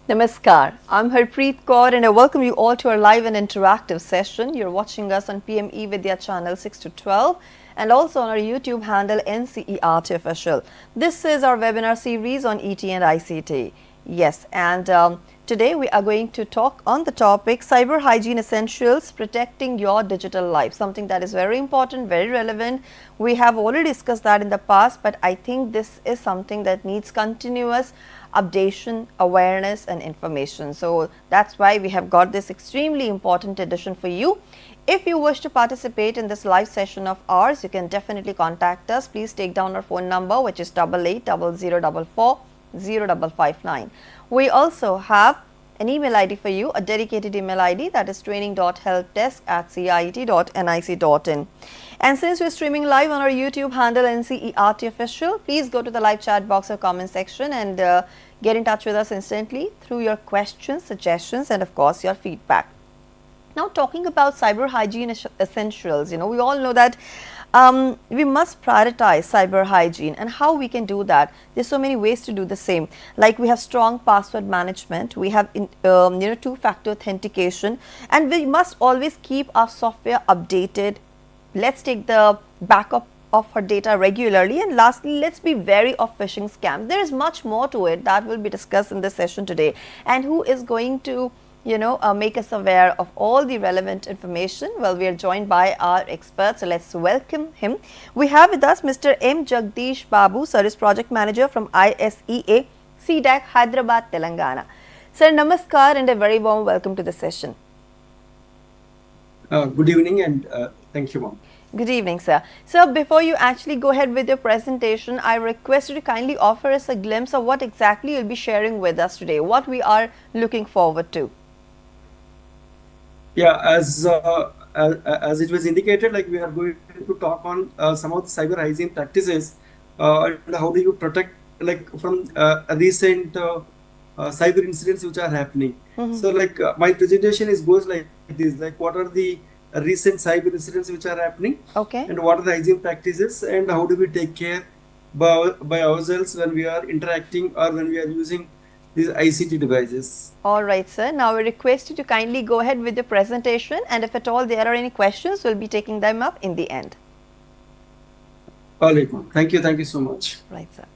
Namaskar, I'm Harpreet Kaur and I welcome you all to our live and interactive session. You're watching us on PME Vidya channel 6 to 12 and also on our YouTube handle NCERT official. This is our webinar series on ET and ICT. Yes, and today we are going to talk on the topic cyber hygiene essentials, protecting your digital life, something that is very important, very relevant. We have already discussed that in the past, but I think this is something that needs continuous updation, awareness and information. So that's why we have got this extremely important edition for you. If you wish to participate in this live session of ours, you can definitely contact us. Please take down our phone number, which is 8800440559. We also have an email ID for you, a dedicated email ID, that is training.helpdesk@cit.nic.in. And since we're streaming live on our YouTube handle NCERT official, please go to the live chat box or comment section and get in touch with us instantly through your questions, suggestions and of course your feedback. Now, talking about cyber hygiene essentials, we all know that we must prioritize cyber hygiene, and how we can do that. There's so many ways to do the same. Like we have strong password management, we have two-factor authentication, and we must always keep our software updated. Let's take the backup of our data regularly, and lastly, let's be wary of phishing scams. There is much more to it that will be discussed in this session today, and who is going to make us aware of all the relevant information? Well, we are joined by our expert, so let's welcome him. We have with us Mr. M. Jagadish Babu, Service Project Manager from ISEA, C-DAC, Hyderabad, Telangana. Sir, namaskar and a very warm welcome to the session. Good evening and thank you, ma'am. Good evening, sir. Sir, before you actually go ahead with your presentation, I request you to kindly offer us a glimpse of what exactly you'll be sharing with us today, what we are looking forward to. Yeah, as it was indicated, like we are going to talk on some of the cyber hygiene practices and how do you protect from recent cyber incidents which are happening. So my presentation goes like this, like what are the recent cyber incidents which are happening, okay, and what are the hygiene practices and how do we take care by ourselves when we are interacting or when we are using these ICT devices. All right, sir. Now we request you to kindly go ahead with the presentation, and if at all there are any questions, we'll be taking them up in the end. All right, ma'am. Thank you so much. Right, sir.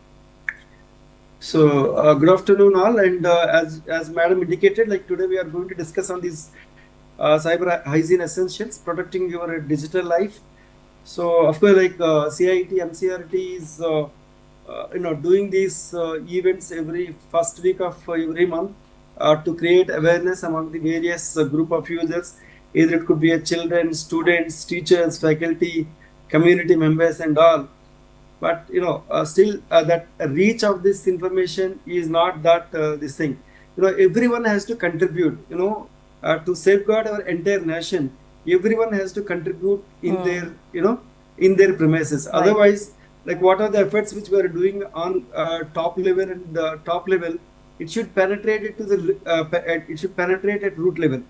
So good afternoon all, and as madam indicated, like today we are going to discuss on these cyber hygiene essentials, protecting your digital life. So of course, like CIT, NCERT is doing these events every first week of every month to create awareness among the various group of users. Either it could be children, students, teachers, faculty, community members and all. But still that reach of this information is not that this thing. Everyone has to contribute, to safeguard our entire nation. Everyone has to contribute in their, in their premises. Right. Otherwise, like what are the efforts which we are doing on top level and top level, it should penetrate it to the it should penetrate at root level.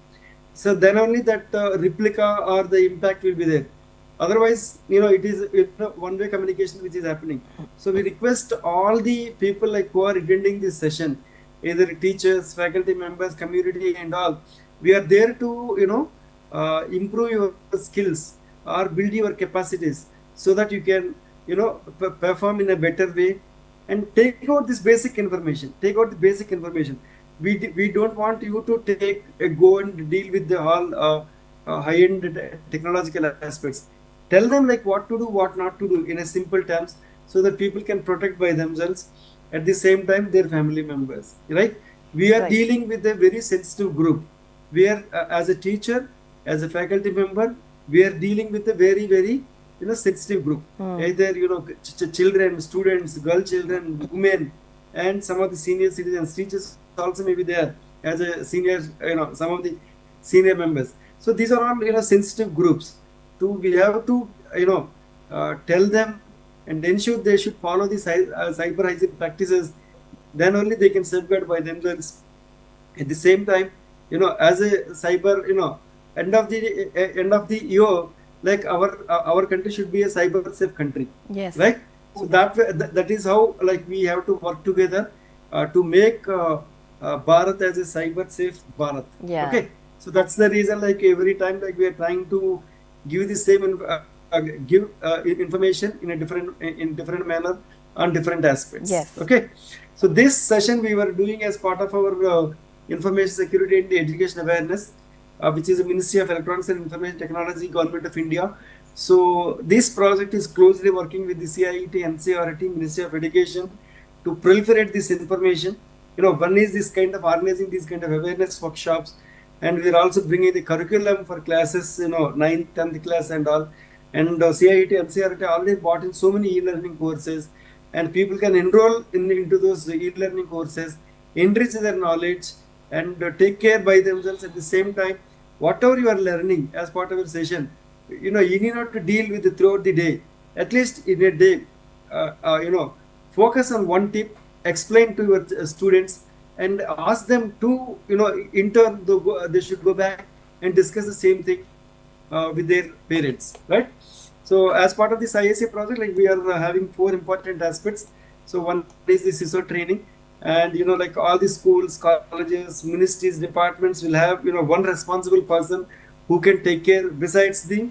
So then only that replica or the impact will be there. Otherwise, it is one-way communication which is happening. So we request all the people like who are attending this session, either teachers, faculty members, community and all, we are there to improve your skills or build your capacities so that you can perform in a better way, and take out this basic information. Take out the basic information. We don't want you to go and deal with the all high-end technological aspects. Tell them like what to do, what not to do in a simple terms, so that people can protect by themselves, at the same time their family members. Right? We are dealing with a very sensitive group. We are as a teacher, as a faculty member, we are dealing with a very sensitive group. Either children, students, girl children, women, and some of the senior citizens. Teachers also may be there as a senior, some of the senior members. So these are all sensitive groups. We have to tell them and ensure they should follow the cyber hygiene practices. Then only they can safeguard by themselves. At the same time, as a cyber, end of the year, like our country should be a cyber safe country. Yes. Right. So that is how like we have to work together to make Bharat as a cyber safe Bharat. Yeah. Okay, so that's the reason, like every time, like we are trying to give the same information in different manner on different aspects. Yes. Okay, so this session we were doing as part of our information security and education awareness, which is the Ministry of Electronics and Information Technology, Government of India. So this project is closely working with the CIET, NCERT, Ministry of Education to proliferate this information. One is this kind of organizing these kind of awareness workshops, and we're also bringing the curriculum for classes, 9th, 10th class and all. And CIET, NCERT already bought in so many e-learning courses, and people can enroll into those e-learning courses, enrich their knowledge, and take care by themselves. At the same time, whatever you are learning as part of your session, you need not to deal with it throughout the day. At least in a day, focus on one tip, explain to your students, and ask them to, in turn, they should go back and discuss the same thing with their parents, right? So as part of this ISA project, like we are having 4 important aspects. So one is the CISO training, and like all the schools, colleges, ministries, departments will have one responsible person who can take care besides the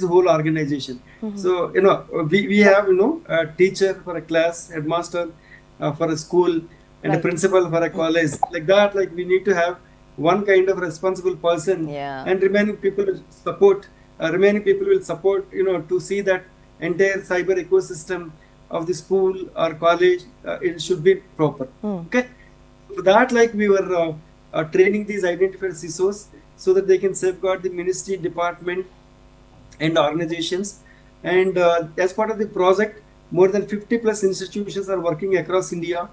whole organization. So we have a teacher for a class, headmaster for a school, and a principal for a college. Like that, like we need to have one kind of responsible person, and remaining people will support. To see that entire cyber ecosystem of the school or college, it should be proper. Okay, for that, like we were training these identified CISOs so that they can safeguard the ministry, department, and organizations. And as part of the project, more than 50 plus institutions are working across India,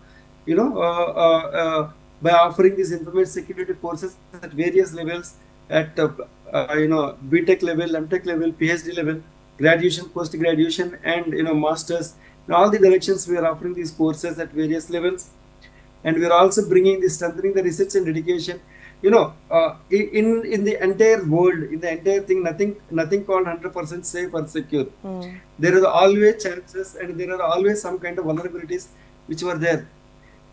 by offering these information security courses at various levels, at BTech level, MTech level, PhD level, graduation, post-graduation, and masters. In all the directions, we are offering these courses at various levels, and we are also bringing the strengthening the research and education. In the entire world, in the entire thing, nothing called 100% safe or secure. There are always chances, and there are always some kind of vulnerabilities which were there.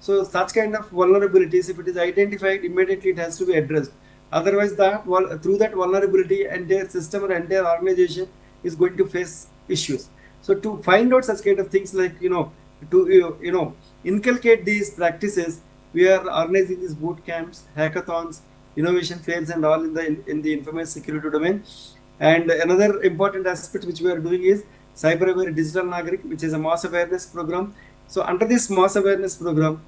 So such kind of vulnerabilities, if it is identified, immediately it has to be addressed. Otherwise, through that vulnerability, entire system or entire organization is going to face issues. So to find out such kind of things, like to inculcate these practices, we are organizing these boot camps, hackathons, innovation fairs, and all in the information security domain. And another important aspect which we are doing is Cyber Aware Digital Nagarik, which is a mass awareness program. So under this mass awareness program,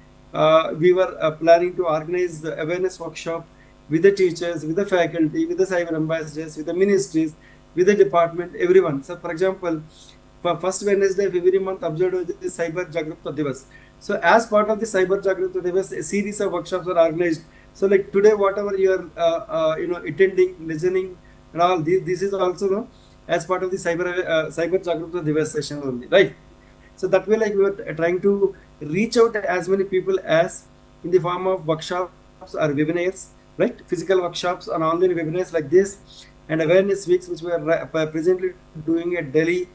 we were planning to organize the awareness workshop with the teachers, with the faculty, with the cyber ambassadors, with the ministries, with the department, everyone. So for example, for first Wednesday of every month, observed is Cyber Jagruta Divas. So as part of the Cyber Jagruta Divas, a series of workshops are organized. So like today, whatever you are attending, listening, and all, this is also as part of the Cyber Jagruta Divas session only, right? So that way, like we were trying to reach out as many people as in the form of workshops or webinars, right? Physical workshops and online webinars like this, and awareness weeks, which we are presently doing at Delhi.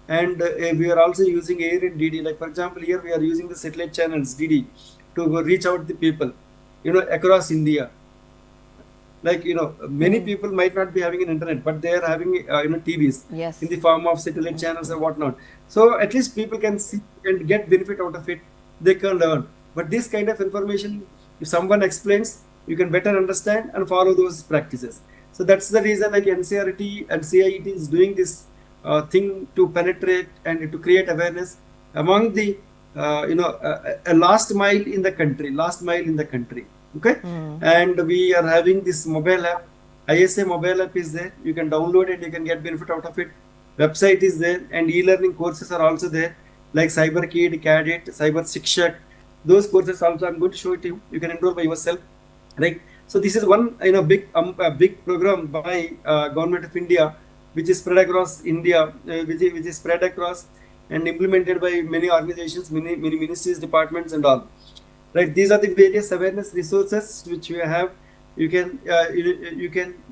And we are also using air and DD. Like for example, here we are using the satellite channels DD to reach out the people, across India. Like many people might not be having an internet, but they are having TVs in the form of satellite channels or whatnot. So at least people can see and get benefit out of it. They can learn. But this kind of information, if someone explains, you can better understand and follow those practices. So that's the reason, like NCERT and CIET is doing this thing to penetrate and to create awareness among the a last mile in the country. Okay, and we are having this mobile app. ISA mobile app is there. You can download it. You can get benefit out of it. Website is there, and e-learning courses are also there, like Cyber Kid, Cadet, Cyber Shikshak. Those courses also I'm going to show it to you. You can enroll by yourself, right? So this is one big program by Government of India, which is spread across India, which is spread across and implemented by many organizations, many ministries, departments, and all. Right, these are the various awareness resources which we have. You can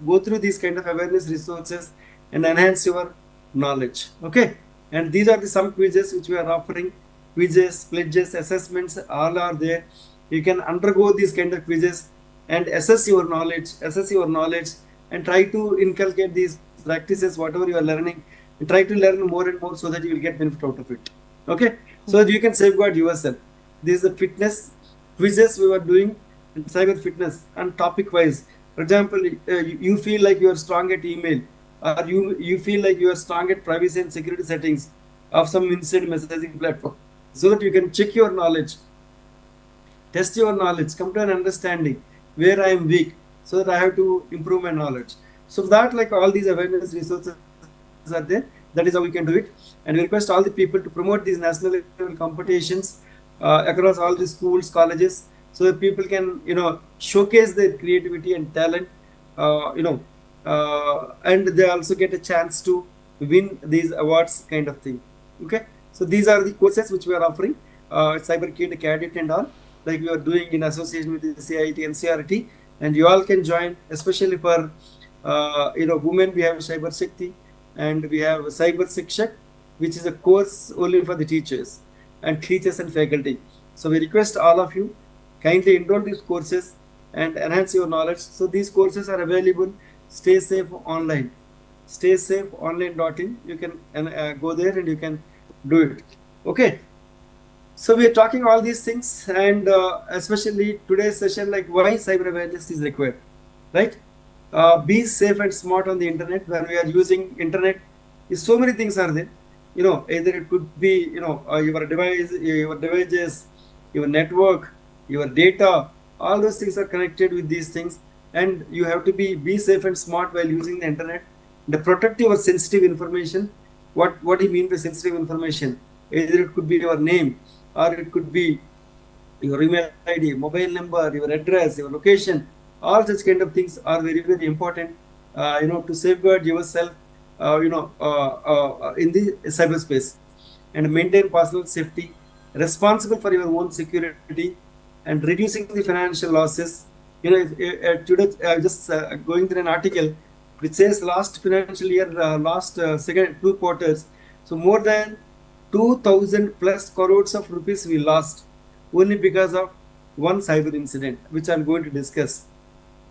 go through these kind of awareness resources and enhance your knowledge. Okay, and these are some quizzes which we are offering quizzes, pledges, assessments, all are there. You can undergo these kind of quizzes and assess your knowledge, and try to inculcate these practices, whatever you are learning, and try to learn more and more so that you will get benefit out of it. Okay, so that you can safeguard yourself. This is the fitness quizzes we were doing in cyber fitness and topic wise. For example, you feel like you are strong at email, or you feel like you are strong at privacy and security settings of some instant messaging platform, so that you can check your knowledge, test your knowledge, come to an understanding where I am weak, so that I have to improve my knowledge. So that, like, all these awareness resources are there. That is how we can do it. And we request all the people to promote these national level competitions across all the schools, colleges, so that people can, showcase their creativity and talent, and they also get a chance to win these awards, kind of thing. Okay, so these are the courses which we are offering, cyber kid, cadet, and all, like we are doing in association with the CIT, NCERT, and you all can join, especially for women. We have cyber shakti, and we have cyber shikshak, which is a course only for the teachers and faculty. So we request all of you kindly enroll these courses and enhance your knowledge. So these courses are available. Stay safe online. Stay safe online.in. You can go there and you can do it. Okay. So we are talking all these things, and especially today's session, like why cyber awareness is required, right? Be safe and smart on the internet. When we are using internet, so many things are there. Either it could be, your devices, your network, your data, all those things are connected with these things. And you have to be safe and smart while using the internet. And protect your sensitive information. What do you mean by sensitive information? Either it could be your name, or it could be your email ID, mobile number, your address, your location. All such kind of things are very, very important, to safeguard yourself, in the cyberspace, and maintain personal safety, responsible for your own security, and reducing the financial losses. Today just going through an article which says last financial year, second 2 quarters, so more than 2,000 plus crores of rupees we lost only because of one cyber incident, which I'm going to discuss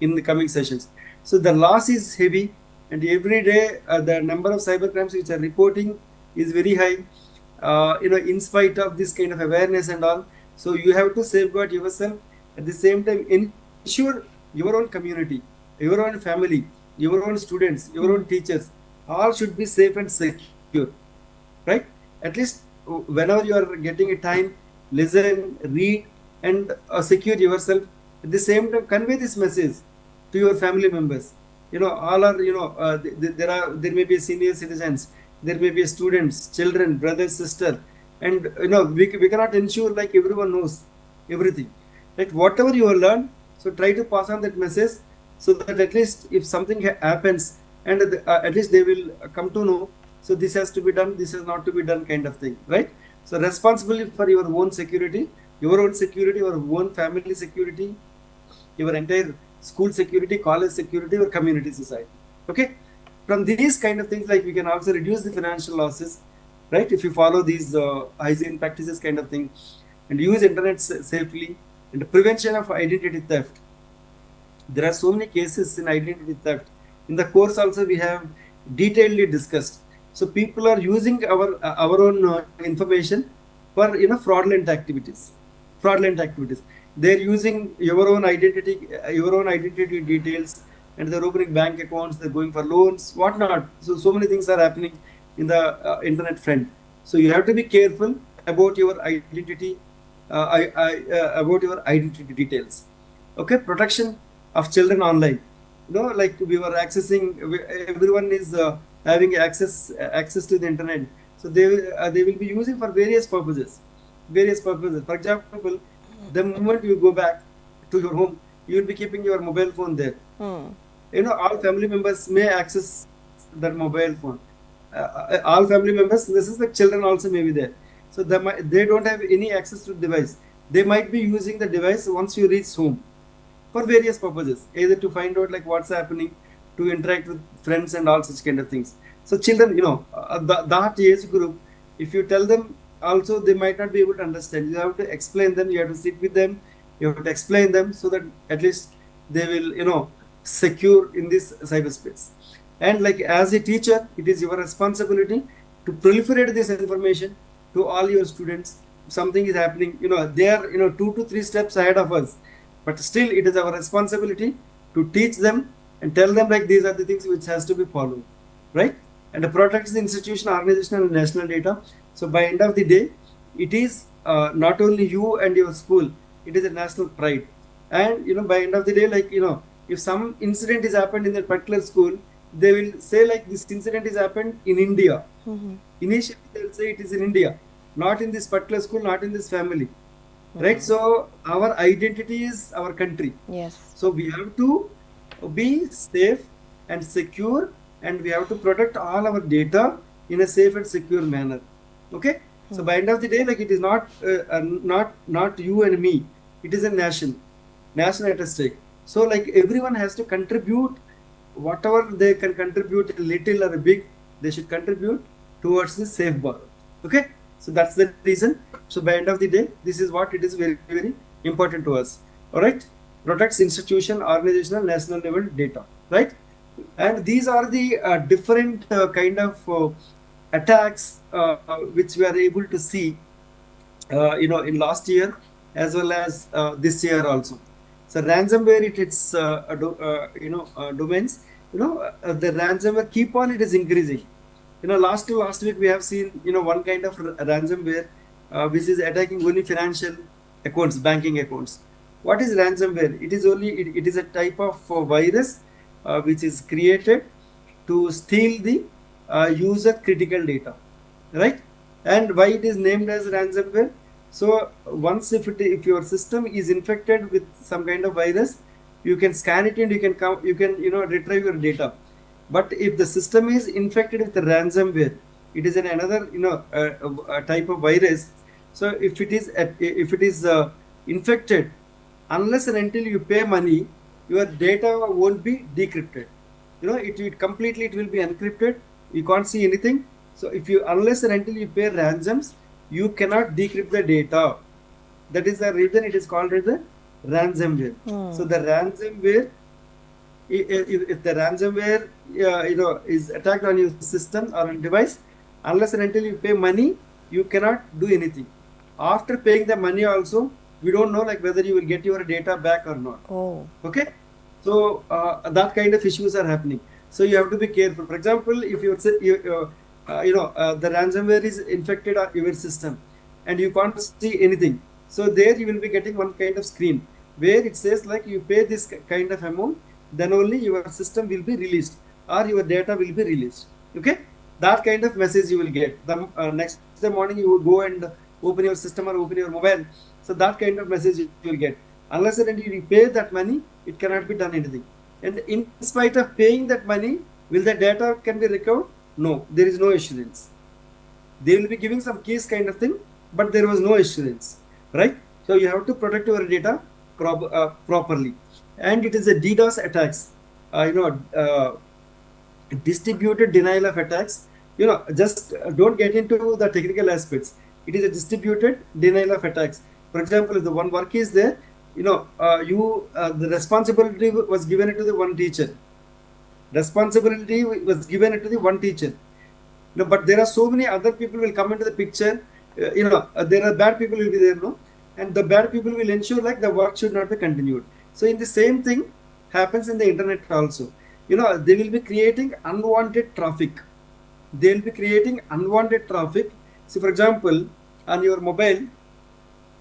in the coming sessions. So the loss is heavy, and every day the number of cyber crimes which are reporting is very high, in spite of this kind of awareness and all. So you have to safeguard yourself. At the same time, ensure your own community, your own family, your own students, your own teachers, all should be safe and secure, right? At least whenever you are getting a time, listen, read, and secure yourself. At the same time, convey this message to your family members. All are, there may be senior citizens, there may be students, children, brothers, sister, and we cannot ensure like everyone knows everything, right? Whatever you have learned, so try to pass on that message, so that at least if something happens, and at least they will come to know, so this has to be done, this is not to be done, kind of thing, right? So responsibility for your own security, your own family security, your entire school security, college security, or community society. Okay, from these kind of things, like we can also reduce the financial losses, right? If you follow these hygiene practices, kind of thing, and use internet safely, and prevention of identity theft. There are so many cases in identity theft. In the course also we have detailedly discussed. So people are using our own information for fraudulent activities. They're using your own identity details, and they're opening bank accounts. They're going for loans, whatnot. So many things are happening in the internet front. So you have to be careful about your identity, about your identity details. Okay, protection of children online. Like we were accessing, everyone is having access to the internet. So they will be using for various purposes. For example, the moment you go back to your home, you will be keeping your mobile phone there. All family members may access that mobile phone. All family members, this is the children also may be there. So they don't have any access to the device. They might be using the device once you reach home for various purposes, either to find out like what's happening, to interact with friends, and all such kind of things. So children, that age group, if you tell them also they might not be able to understand. You have to explain them, you have to sit with them, you have to explain them so that at least they will, secure in this cyberspace. And like as a teacher, it is your responsibility to proliferate this information to all your students. Something is happening, they are, 2 to 3 steps ahead of us, but still it is our responsibility to teach them and tell them like these are the things which has to be followed, right? And protects the institution, organizational and national data. So by end of the day, it is not only you and your school, it is a national pride. And by end of the day, like if some incident is happened in that particular school, they will say like this incident is happened in India. Initially they will say it is in India, not in this particular school, not in this family, right? So our identity is our country. Yes. So we have to be safe and secure, and we have to protect all our data in a safe and secure manner. Okay. So by end of the day, like it is not not you and me, it is a nation at stake. So like everyone has to contribute whatever they can contribute, a little or a big, they should contribute towards the safe Bharat. Okay. So that's the reason. So by end of the day, this is what it is very, very important to us. All right. Protects institution, organizational, national level data. Right. And these are the different kind of attacks which we are able to see, in last year as well as this year also. So ransomware, its domains, the ransomware keep on, it is increasing. Last week we have seen, one kind of ransomware which is attacking only financial accounts, banking accounts. What is ransomware? It is only, it is a type of virus which is created to steal the user critical data, right? And why it is named as ransomware? So once if your system is infected with some kind of virus, you can scan it and you can retrieve your data. But if the system is infected with the ransomware, it is another a type of virus. So if it is infected, unless and until you pay money, your data won't be decrypted. It completely, it will be encrypted. You can't see anything. So unless and until you pay ransoms, you cannot decrypt the data. That is the reason it is called as the ransomware. So the ransomware, if the ransomware is attacked on your system or on device, unless and until you pay money, you cannot do anything. After paying the money also, we don't know like whether you will get your data back or not. Okay. So that kind of issues are happening. So you have to be careful. For example, if the ransomware is infected your system and you can't see anything, so there you will be getting one kind of screen where it says like you pay this kind of amount, then only your system will be released or your data will be released. Okay, that kind of message you will get. The next morning you will go and open your system or open your mobile. So that kind of message you will get. Unless and until you pay that money, it cannot be done anything. And in spite of paying that money, will the data can be recovered? No, there is no assurance. They will be giving some keys kind of thing, but there was no assurance, right? So you have to protect your data properly. And it is a DDoS attacks, distributed denial of attacks. Just don't get into the technical aspects. It is a distributed denial of attacks. For example, if the one work is there, the responsibility was given to the one teacher. Responsibility was given to the one teacher. But there are so many other people will come into the picture. There are bad people will be there, no? And the bad people will ensure like the work should not be continued. So in the same thing happens in the internet also. They will be creating unwanted traffic. They will be creating unwanted traffic. So for example, on your mobile,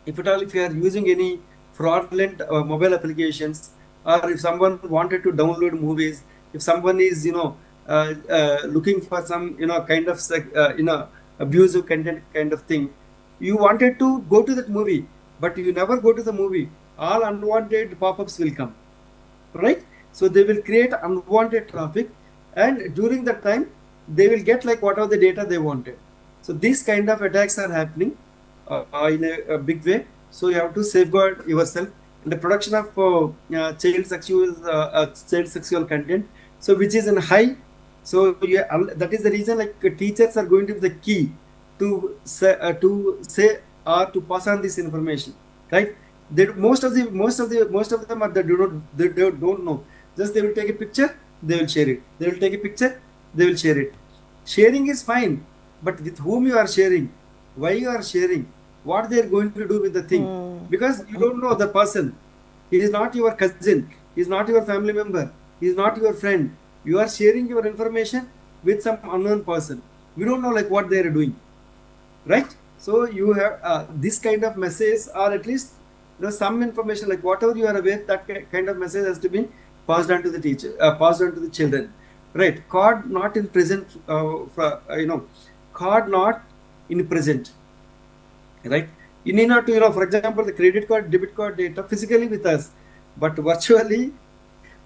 if you are using any fraudulent mobile applications, or if someone wanted to download movies, if someone is looking for some kind of abusive content kind of thing, you wanted to go to that movie, but you never go to the movie, all unwanted pop-ups will come, right? So they will create unwanted traffic, and during that time they will get like whatever the data they wanted. So these kind of attacks are happening in a big way. So you have to safeguard yourself. And the production of child sexual content, so which is in high. So that is the reason like teachers are going to be the key to say or to pass on this information, right? Most of them are they don't know. Just they will take a picture, they will share it. They will take a picture, they will share it. Sharing is fine, but with whom you are sharing, why you are sharing, what they are going to do with the thing, because you don't know the person. He is not your cousin. He is not your family member. He is not your friend. You are sharing your information with some unknown person. We don't know like what they are doing, right? So you have this kind of message, or at least some information, like whatever you are aware, that kind of message has to be passed on to the teacher, passed on to the children, right? Card not in present, card not in present, right? You need not to, for example, the credit card, debit card data physically with us, but virtually,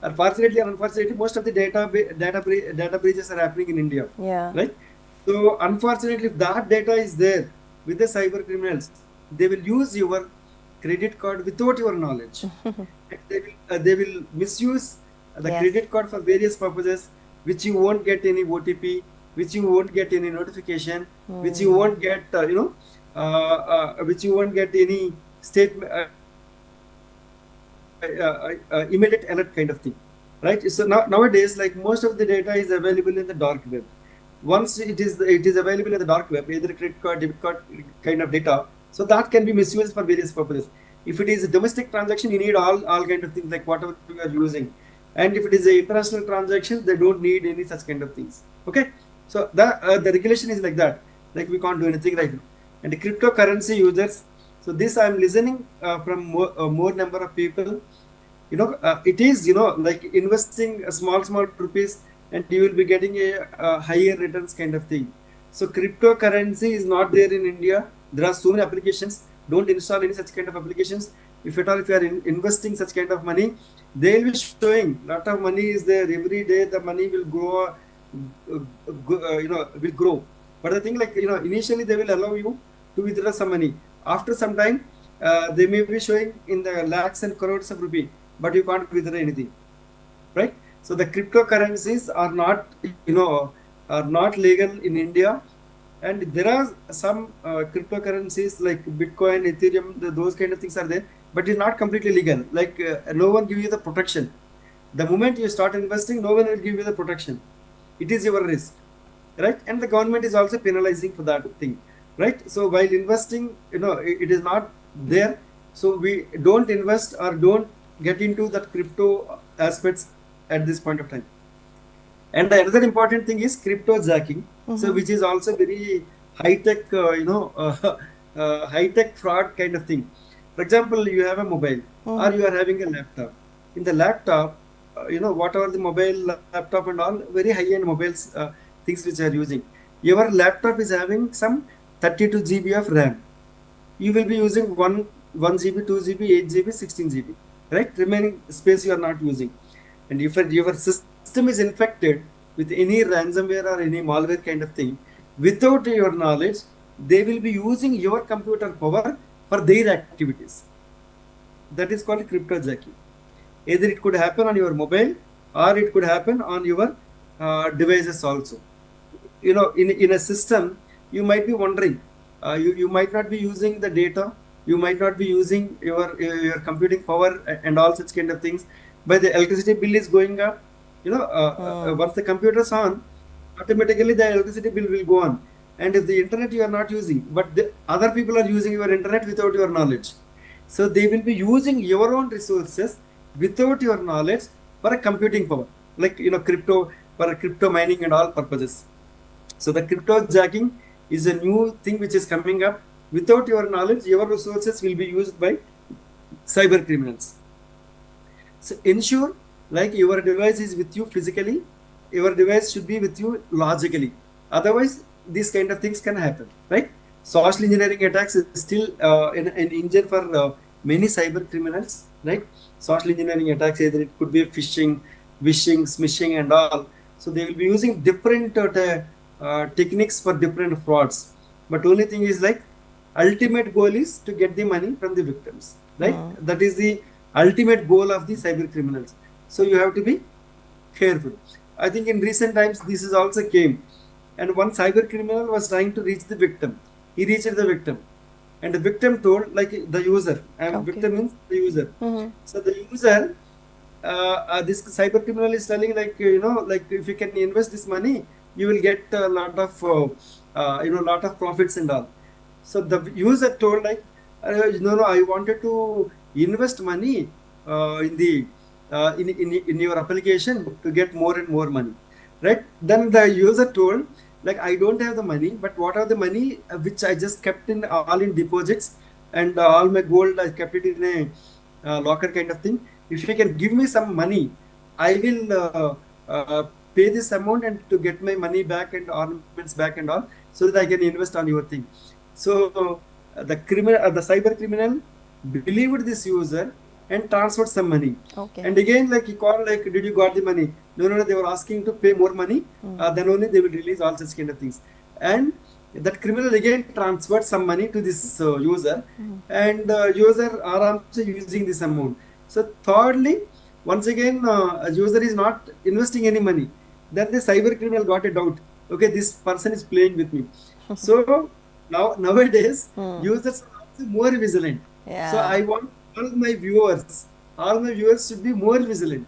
unfortunately or unfortunately, most of the data breaches are happening in India, right? So unfortunately, if that data is there with the cyber criminals, they will use your credit card without your knowledge. They will misuse the credit card for various purposes, which you won't get any OTP, which you won't get any notification, which you won't get, which you won't get any statement, immediate alert kind of thing, right? So nowadays, like most of the data is available in the dark web. Once it is available in the dark web, either credit card, debit card kind of data, so that can be misused for various purposes. If it is a domestic transaction, you need all kind of things like whatever you are using, and if it is an international transaction, they don't need any such kind of things. Okay, so the regulation is like that. Like we can't do anything right now. And the cryptocurrency users. So this I am listening from more number of people. It is like investing a small rupees, and you will be getting a higher returns kind of thing. So cryptocurrency is not there in India. There are so many applications. Don't install any such kind of applications. If at all, if you are investing such kind of money, they will be showing lot of money is there every day. The money will grow, will grow. But the thing, like initially they will allow you to withdraw some money. After some time, they may be showing in the lakhs and crores of rupee, but you can't withdraw anything, right? So the cryptocurrencies are not legal in India, and there are some cryptocurrencies like Bitcoin, Ethereum, those kind of things are there, but it's not completely legal. Like no one give you the protection. The moment you start investing, no one will give you the protection. It is your risk, right? And the government is also penalizing for that thing, right? So while investing, it is not there. So we don't invest or don't get into that crypto aspects at this point of time. And the another important thing is crypto jacking, so which is also very high tech, high tech fraud kind of thing. For example, you have a mobile or you are having a laptop. In the laptop, whatever the mobile, laptop and all, very high end mobiles, things which are using. Your laptop is having some 32 GB of RAM. You will be using 1 GB, 2 GB, 8 GB, 16 GB, right? Remaining space you are not using. And if your system is infected with any ransomware or any malware kind of thing, without your knowledge, they will be using your computer power for their activities. That is called cryptojacking. Either it could happen on your mobile or it could happen on your devices also. In a system, you might be wondering, you might not be using the data, you might not be using your computing power and all such kind of things, but the electricity bill is going up. Once the computer is on, automatically the electricity bill will go on. And if the internet you are not using, but the other people are using your internet without your knowledge, so they will be using your own resources without your knowledge for a computing power, like crypto, for crypto mining and all purposes. So the crypto jacking is a new thing which is coming up. Without your knowledge, your resources will be used by cyber criminals. So ensure like your device is with you physically, your device should be with you logically. Otherwise, these kind of things can happen, right? Social engineering attacks is still an engine for many cyber criminals, right? Social engineering attacks, either it could be phishing, wishing, smishing and all. So they will be using different techniques for different frauds. But only thing is like ultimate goal is to get the money from the victims, right? That is the ultimate goal of the cyber criminals. So you have to be careful. I think in recent times this is also came, and one cyber criminal was trying to reach the victim. He reached the victim, and the victim told, like, the user, and Okay. victim means the user. Mm-hmm. So the user, this cyber criminal is telling, like, like, if you can invest this money, you will get a lot of lot of profits and all. So the user told, like, no, I wanted to invest money in the in your application to get more and more money, right? Then the user told, like, I don't have the money, but what are the money which I just kept in all in deposits, and all my gold I kept it in a locker kind of thing. If you can give me some money, I will pay this amount and to get my money back and ornaments back and all, so that I can invest on your thing. So the criminal, the cyber criminal, believed this user and transferred some money. Okay. And again, like, he called, like, did you got the money? No, they were asking to pay more money. Then only they will release all such kind of things. And that criminal again transferred some money to this user, and user are also using this amount. So thirdly, once again, a user is not investing any money. Then the cyber criminal got a doubt. Okay, this person is playing with me. So nowadays, users are also more vigilant. Yeah. So I want all my viewers should be more vigilant.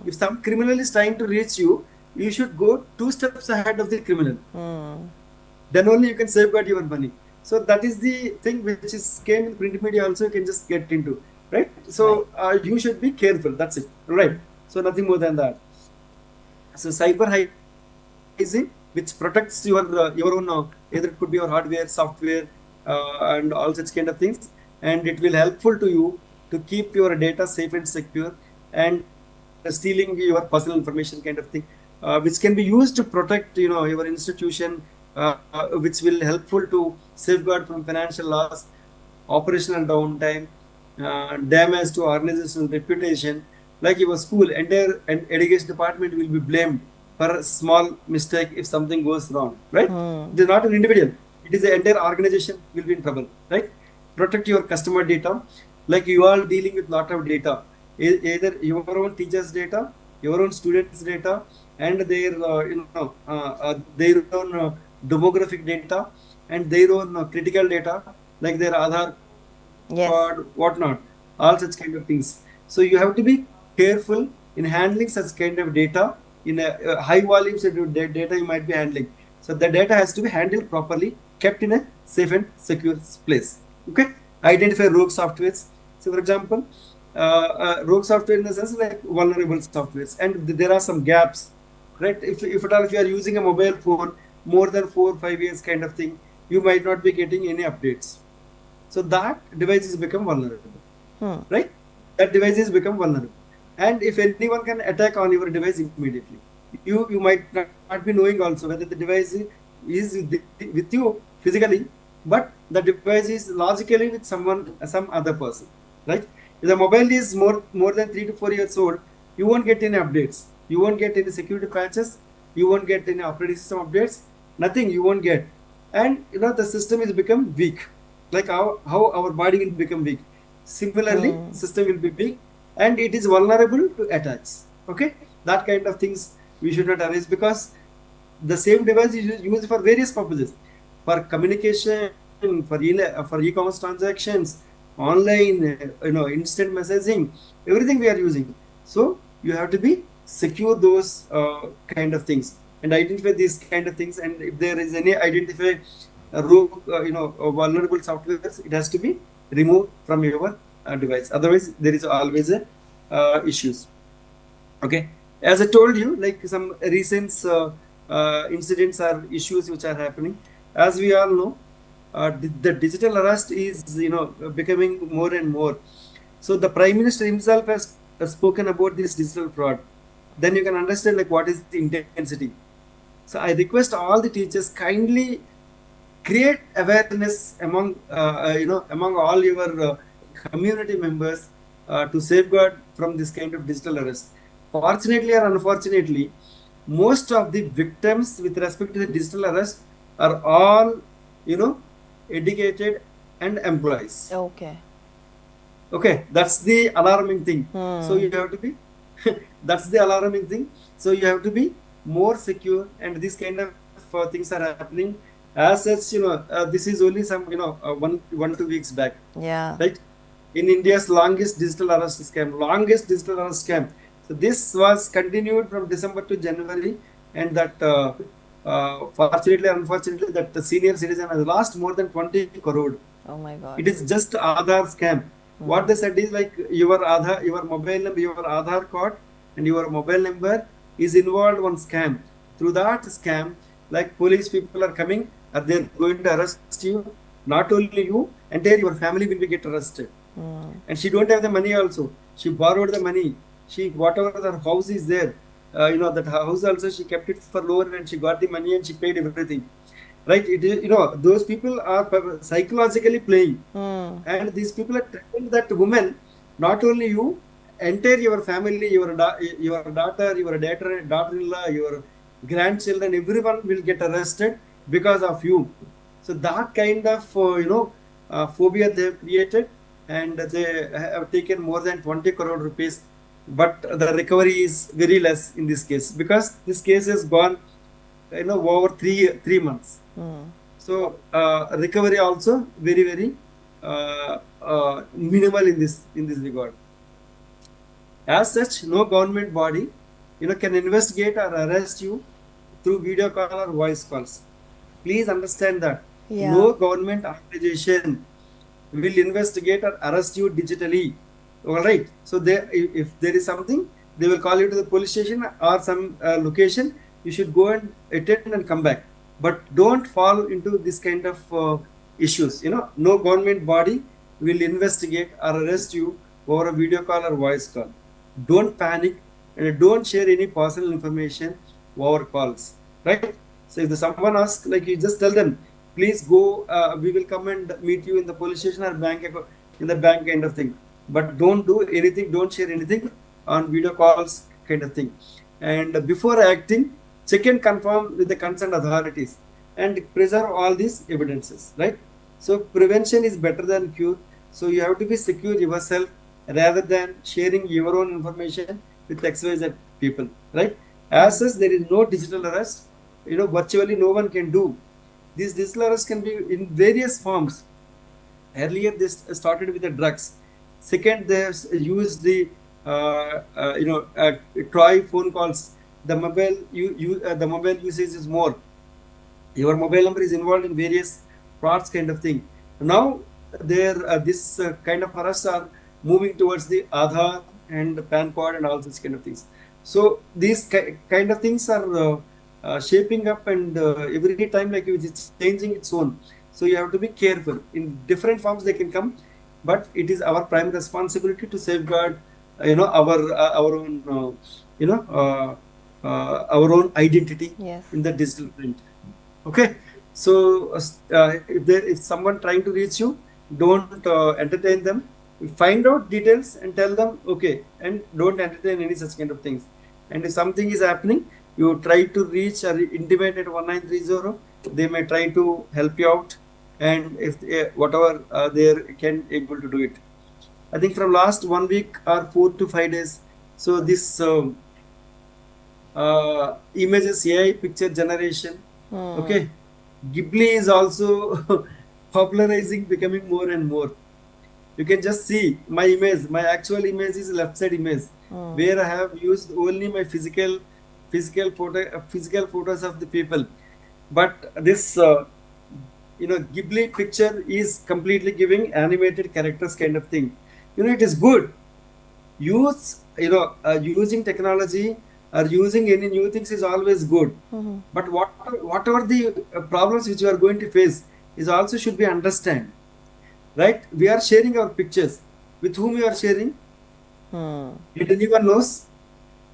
If some criminal is trying to reach you, you should go 2 steps ahead of the criminal. Then only you can safeguard your money. So that is the thing which is came in print media also, you can just get into, right? So you should be careful. That's it, right? So nothing more than that. So cyber hygiene, which protects your own, either it could be your hardware, software, and all such kind of things, and it will helpful to you to keep your data safe and secure, and stealing your personal information kind of thing, which can be used to protect your institution, which will helpful to safeguard from financial loss, operational downtime, damage to organizational reputation. Like your school, entire and education department will be blamed for a small mistake if something goes wrong, right? It is not an individual, it is the entire organization will be in trouble, right? Protect your customer data, like you are dealing with lot of data, either your own teachers' data, your own students' data, and their their own demographic data, and their own critical data, like their Aadhaar card, whatnot, all such kind of things. So you have to be careful in handling such kind of data in a high volumes of data you might be handling. So the data has to be handled properly, kept in a safe and secure place. Okay, identify rogue softwares. So for example, rogue software in the sense like vulnerable softwares, and there are some gaps, right? If at all, if you are using a mobile phone more than 4 or 5 years kind of thing, you might not be getting any updates. So that device has become vulnerable, right? That device has become vulnerable. And if anyone can attack on your device immediately, you might not be knowing also whether the device is with you physically, but the device is logically with some other person, right? If the mobile is more than 3 to 4 years old, you won't get any updates, you won't get any security patches, you won't get any operating system updates, nothing you won't get. And the system is become weak, like how our body will become weak. Similarly, system will be weak and it is vulnerable to attacks. Okay, that kind of things we should not arise, because the same device is used for various purposes, for communication, for e-commerce transactions, online, instant messaging, everything we are using. So you have to be secure those kind of things and identify these kind of things. And if there is any identify rogue, vulnerable softwares, it has to be removed from your device. Otherwise, there is always a issues. Okay, as I told you, like some recent incidents or issues which are happening. As we all know, the digital arrest is becoming more and more. So the Prime Minister himself has spoken about this digital fraud. Then you can understand like what is the intensity. So I request all the teachers kindly create awareness among among all your community members to safeguard from this kind of digital arrest. Fortunately or unfortunately, most of the victims with respect to the digital arrest are all educated and employees. Okay, that's the alarming thing. So you have to be that's the alarming thing. So you have to be more secure, and this kind of things are happening. As such, this is only some, 1-2 weeks back. Yeah. Right? In India's longest digital arrest scam. So this was continued from December to January, and that fortunately, unfortunately, that the senior citizen has lost more than 20 crore. Oh my God. It is just Aadhaar scam. What they said is like your Aadhaar, your mobile number, your Aadhaar card, and your mobile number is involved one scam. Through that scam, like police people are coming, and they're going to arrest you. Not only you, entire your family will be get arrested. And she don't have the money also. She borrowed the money. She whatever the house is there, that house also she kept it for loan, and she got the money and she paid everything. Right? It is, those people are psychologically playing, and these people are telling that woman, not only you, entire your family, your daughter, your daughter-in-law, your grandchildren, everyone will get arrested because of you. So that kind of phobia they have created, and they have taken more than 20 crore rupees, but the recovery is very less in this case, because this case has gone over three months. So recovery also very, very minimal in this regard. As such, no government body can investigate or arrest you through video call or voice calls. Please understand that. Yeah. No government organization will investigate or arrest you digitally. All right. So if there is something, they will call you to the police station or some location. You should go and attend and come back. But don't fall into this kind of issues. No government body will investigate or arrest you over a video call or voice call. Don't panic, and don't share any personal information over calls. Right? So if someone asks, like, you just tell them, please go, we will come and meet you in the police station or in the bank kind of thing. But don't do anything, don't share anything on video calls kind of thing. And before acting, check and confirm with the concerned authorities and preserve all these evidences, right? So prevention is better than cure. So you have to be secure yourself rather than sharing your own information with XYZ people, right? As such, there is no digital arrest. Virtually no one can do. These digital arrests can be in various forms. Earlier, they started with the drugs. Second, they used the toy phone calls. The mobile usage is more. Your mobile number is involved in various frauds kind of thing. Now, this kind of arrests are moving towards the Aadhaar and PAN card and all such kind of things. So these kind of things are shaping up, and every time like it's changing its own. So you have to be careful. In different forms they can come, but it is our prime responsibility to safeguard, our own, our own identity in the digital print. Okay. So if someone trying to reach you, don't entertain them. Find out details and tell them okay, and don't entertain any such kind of things. And if something is happening, you try to reach or intimate at 1930. They may try to help you out, and if whatever they can able to do it. I think from last 1 week or 4 to 5 days. So this images AI picture generation. Okay, Ghibli is also popularizing, becoming more and more. You can just see my image. My actual image is left side image, where I have used only my physical photos of the people. But this Ghibli picture is completely giving animated characters kind of thing. It is good. Using technology or using any new things is always good. But whatever the problems which you are going to face is also should be understand. Right? We are sharing our pictures. With whom you are sharing? Did anyone knows?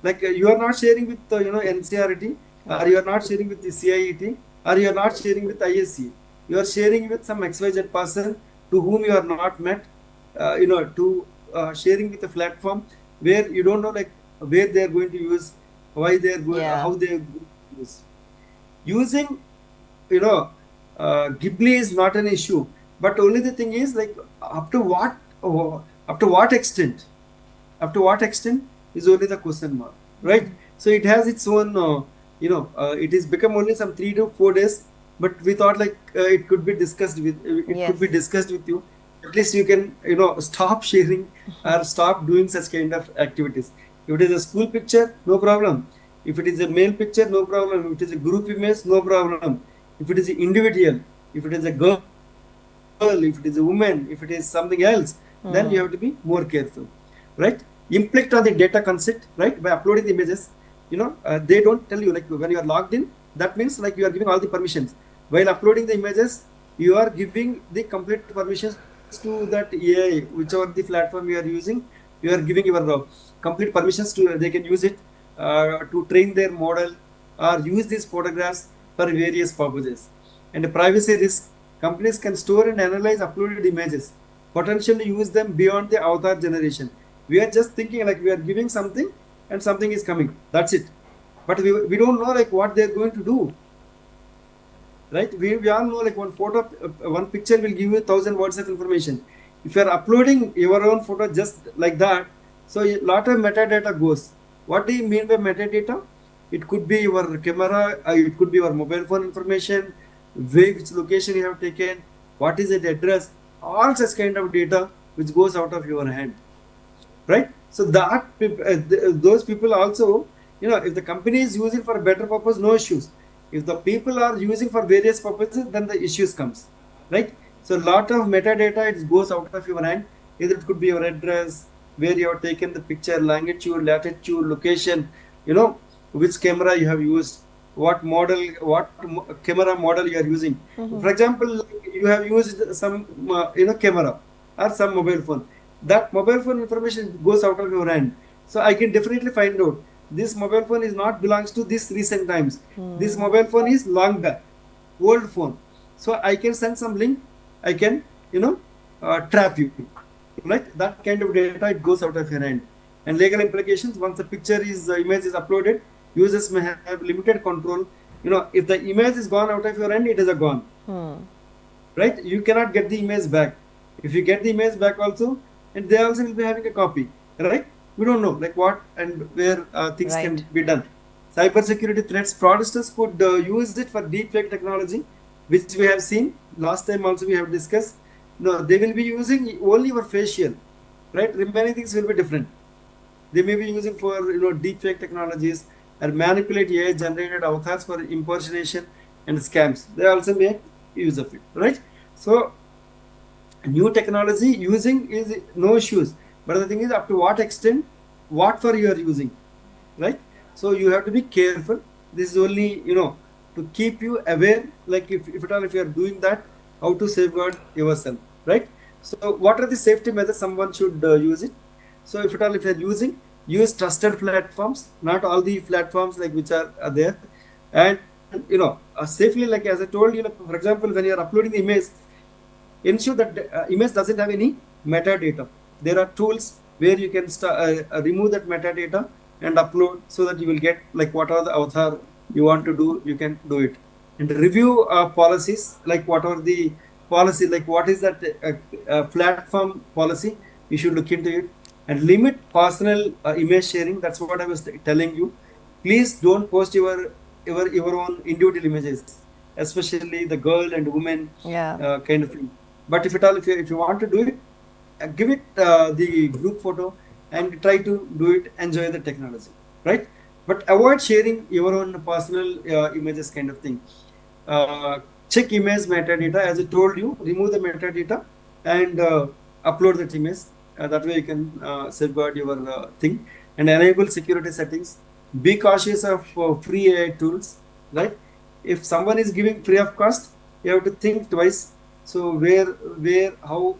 Like you are not sharing with NCERT, or you are not sharing with the CIET, or you are not sharing with ISC. You are sharing with some XYZ person to whom you are not met. Sharing with a platform where you don't know like where they are going to use, why they are going, how they are going to use. Using Ghibli is not an issue, but only the thing is like up to what extent is only the question mark, right? So it has its own it is become only some 3 to 4 days, but we thought like it could be discussed with Yes. you. At least you can stop sharing or stop doing such kind of activities. If it is a school picture, no problem. If it is a male picture, no problem. If it is a group image, no problem. If it is an individual, if it is a girl, if it is a woman, if it is something else, then you have to be more careful, right? Inflict on the data consent, right? By uploading the images, they don't tell you like when you are logged in, that means like you are giving all the permissions. While uploading the images, you are giving the complete permissions to that AI, whichever the platform you are using, you are giving your complete permissions to, they can use it to train their model or use these photographs for various purposes. And the privacy risk, companies can store and analyze uploaded images, potentially use them beyond the avatar generation. We are just thinking like we are giving something and something is coming. That's it. But we don't know like what they are going to do. Right? We all know like one photo, one picture will give you 1,000 words of information. If you are uploading your own photo just like that, so a lot of metadata goes. What do you mean by metadata? It could be your camera, it could be your mobile phone information, which location you have taken, what is the address, all such kind of data which goes out of your hand, right? So that those people also, if the company is using for a better purpose, no issues. If the people are using for various purposes, then the issues comes, right? So a lot of metadata, it goes out of your hand. Either it could be your address, where you have taken the picture, longitude, latitude, location, which camera you have used, what model, camera model you are using. For example, you have used some camera or some mobile phone. That mobile phone information goes out of your hand. So I can definitely find out this mobile phone is not belongs to this recent times. This mobile phone is long back, old phone. So I can send some link. I can trap you, right? That kind of data, it goes out of your hand. And legal implications, once the image is uploaded, users may have limited control. If the image is gone out of your hand, it is a gone, right? You cannot get the image back. If you get the image back also, and they also will be having a copy, right? We don't know like what and where things can be done. Cybersecurity threats, fraudsters could use it for deepfake technology, which we have seen last time also we have discussed. No, they will be using only your facial, right? Remaining things will be different. They may be using for deepfake technologies and manipulate AI generated avatars for impersonation and scams. They also make use of it, right? So new technology using is no issues, but the thing is up to what extent, what for you are using, right? So you have to be careful. This is only to keep you aware, like if at all if you are doing that, how to safeguard yourself, right? So what are the safety measures someone should use it? So if at all if you are using, use trusted platforms, not all the platforms like which are there, and safely, like as I told you, for example, when you are uploading the image, ensure that the image doesn't have any metadata. There are tools where you can remove that metadata and upload, so that you will get like what are the avatar you want to do, you can do it. And review policies, like what are the policy, like what is that platform policy, you should look into it. And limit personal image sharing. That's what I was telling you. Please don't post your own individual images, especially the girl and woman kind of thing. But if at all, if you want to do it, give it the group photo and try to do it, enjoy the technology, right? But avoid sharing your own personal images kind of thing. Check image metadata. As I told you, remove the metadata and upload that image. That way you can safeguard your thing. And enable security settings. Be cautious of free AI tools, right? If someone is giving free of cost, you have to think twice. So where, how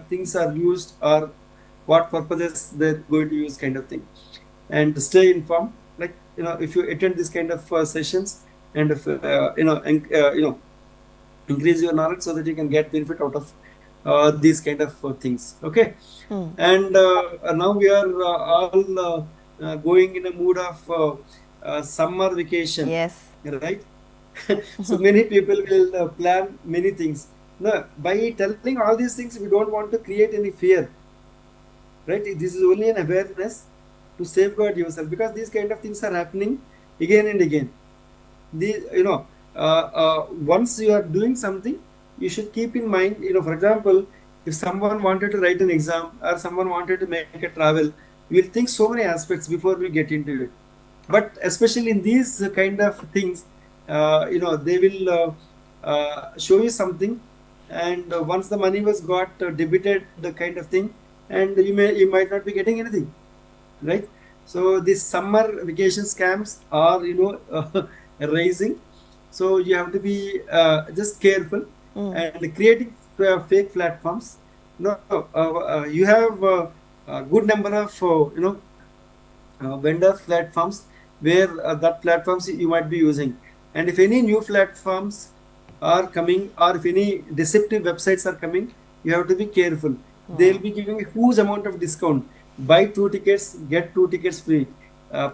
things are used, or what purposes they're going to use, kind of thing. And stay informed. Like if you attend this kind of sessions, and if increase your knowledge so that you can get benefit out of these kind of things. Okay. And now we are all going in a mood of summer vacation. Yes. Right. So many people will plan many things. No, by telling all these things, we don't want to create any fear, right? This is only an awareness to safeguard yourself, because these kind of things are happening again and again. once you are doing something, you should keep in mind, for example, if someone wanted to write an exam or someone wanted to make a travel, we will think so many aspects before we get into it. But especially in these kind of things, they will show you something, and once the money was got debited, the kind of thing, and you might not be getting anything, right? So these summer vacation scams are rising. So you have to be just careful and creating fake platforms. No, you have a good number of vendor platforms where that platforms you might be using. And if any new platforms are coming, or if any deceptive websites are coming, you have to be careful. They'll be giving a huge amount of discount. Buy 2 tickets, get 2 tickets free.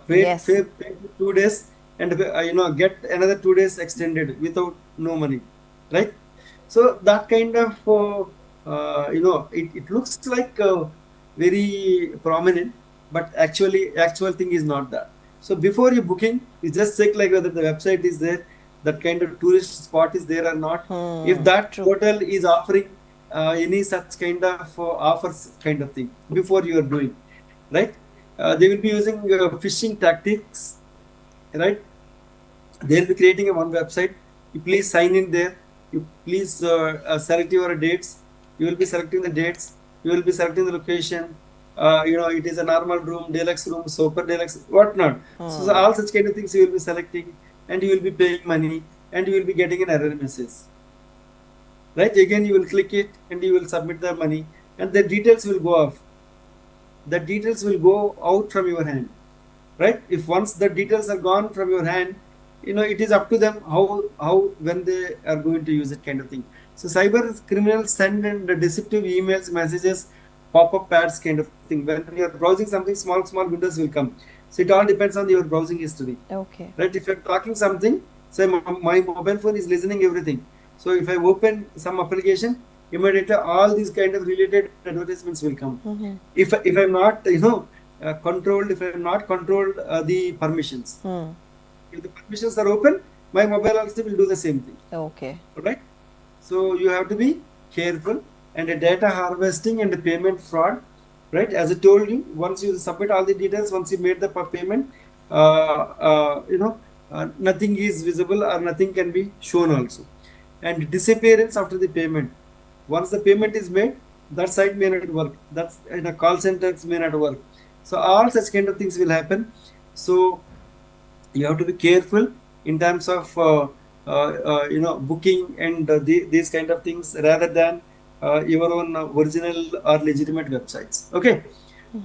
Yes. Pay 2 days, and get another 2 days extended without no money, right? So that kind of it looks like very prominent, but actual thing is not that. So before you booking, you just check like whether the website is there, that kind of tourist spot is there or not. If that hotel is offering any such kind of offers kind of thing before you are doing, right? They will be using phishing tactics, right? They'll be creating a one website. You please sign in there. You please select your dates. You will be selecting the dates. You will be selecting the location. It is a normal room, deluxe room, super deluxe, whatnot. So all such kind of things you will be selecting, and you will be paying money, and you will be getting an error message. Right? Again, you will click it, and you will submit the money, and the details will go off. The details will go out from your hand. Right? If once the details are gone from your hand, it is up to them how when they are going to use it, kind of thing. So cyber criminals send and deceptive emails, messages, pop-up ads, kind of thing. When you are browsing something, small windows will come. So it all depends on your browsing history. Okay. Right? If you're talking something, say my mobile phone is listening everything. So if I open some application, immediately all these kind of related advertisements will come. If I'm not controlled, if I'm not controlled the permissions. If the permissions are open, my mobile also will do the same thing. Okay. Right? So you have to be careful. And data harvesting and payment fraud, right? As I told you, once you submit all the details, once you made the payment, nothing is visible or nothing can be shown also. And disappearance after the payment. Once the payment is made, that site may not work. That's in a call centers may not work. So all such kind of things will happen. So you have to be careful in terms of booking and these kind of things, rather than your own original or legitimate websites. Okay.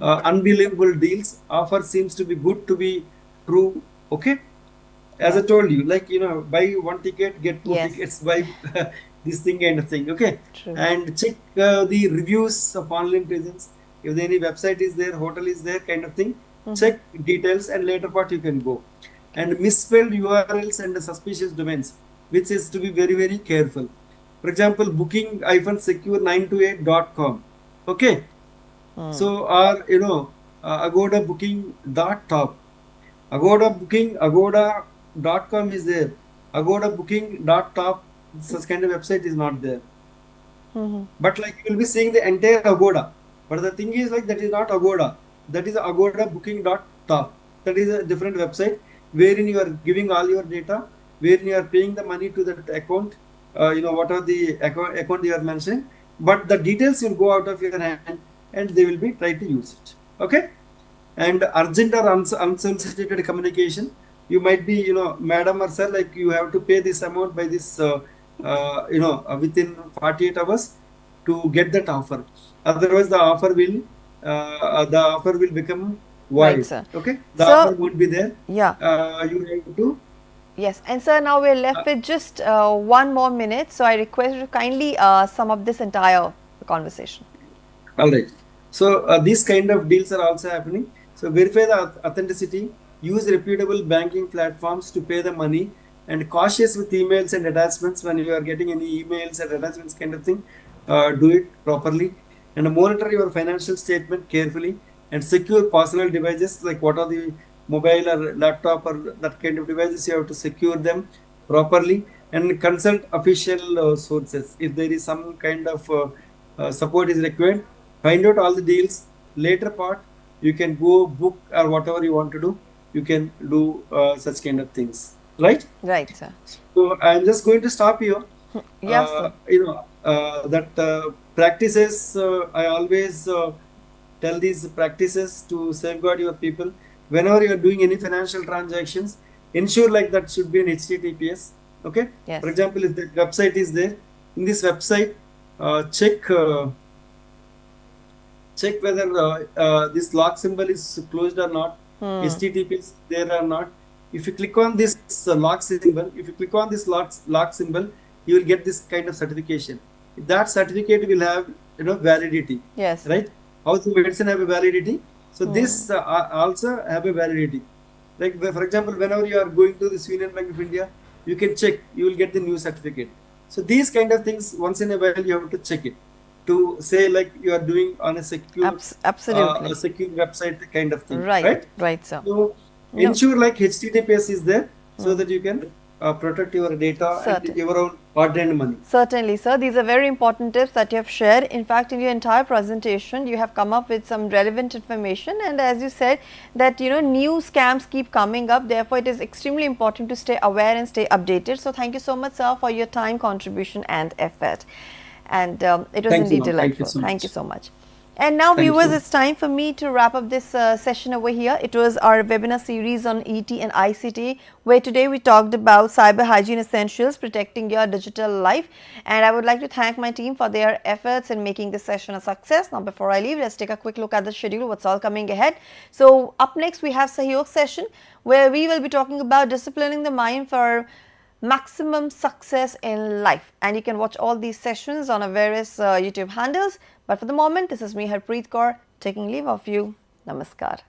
Unbelievable deals. Offer seems to be good to be true. Okay. As I told you, like, buy 1 ticket, get 2 tickets, buy this thing kind of thing. Okay. True. And check the reviews of online presence. If any website is there, hotel is there, kind of thing, check details, and later part you can go. And misspelled URLs and suspicious domains, which is to be very, very careful. For example, booking-secure928.com. Okay. So, or, Agoda booking.top. Agoda.com is there. Agoda booking.top, such kind of website is not there. But like you will be seeing the entire Agoda. But the thing is, like, that is not Agoda. That is Agoda booking.top. That is a different website wherein you are giving all your data, wherein you are paying the money to that account. Whatever the account you are mentioning, but the details will go out of your hand, and they will be trying to use it. Okay. And urgent or unsolicited communication, you might be, madam or sir, like, you have to pay this amount by this, within 48 hours to get that offer. Otherwise, the offer will become void. Right, sir. Okay. The offer won't be there. Yeah. You have to. Yes, and sir, now we're left with just 1 more minute, so I request you to kindly sum up this entire conversation. All right. So these kind of deals are also happening. So verify the authenticity, use reputable banking platforms to pay the money, and cautious with emails and attachments. When you are getting any emails and attachments kind of thing, do it properly, and monitor your financial statement carefully, and secure personal devices, like what are the mobile or laptop or that kind of devices, you have to secure them properly and consult official sources. If there is some kind of support is required, find out all the deals. Later part, you can go book or whatever you want to do. You can do such kind of things, right? Right, sir. So I'm just going to stop here. Yes, sir. That practices, I always tell these practices to safeguard your people. Whenever you are doing any financial transactions, ensure like that should be an HTTPS. Okay. Yes. For example, if the website is there, in this website, check whether this lock symbol is closed or not. HTTPS there or not. If you click on this lock symbol, lock symbol, you will get this kind of certification. That certificate will have validity. Yes. Right? How the medicine have a validity? So this also have a validity. Like for example, whenever you are going to the Union Bank of India, you can check. You will get the new certificate. So these kind of things, once in a while, you have to check it to say like you are doing on a secure, absolutely, a secure website kind of thing. Right. Right, sir. So ensure like HTTPS is there so that you can protect your data and your own hard-earned money. Certainly, sir. These are very important tips that you have shared. In fact, in your entire presentation, you have come up with some relevant information, and as you said that new scams keep coming up. Therefore, it is extremely important to stay aware and stay updated. So, thank you so much, sir, for your time, contribution, and effort. And it was indeed delightful. Thank you so much. And now, viewers, it's time for me to wrap up this session over here. It was our webinar series on ET and ICT, where today we talked about cyber hygiene essentials, protecting your digital life. And I would like to thank my team for their efforts in making this session a success. Now, before I leave, let's take a quick look at the schedule, what's all coming ahead. So, up next, we have Sahyog session, where we will be talking about disciplining the mind for maximum success in life, and you can watch all these sessions on our various YouTube handles. But for the moment, this is me, Harpreet Kaur, taking leave of you. Namaskar.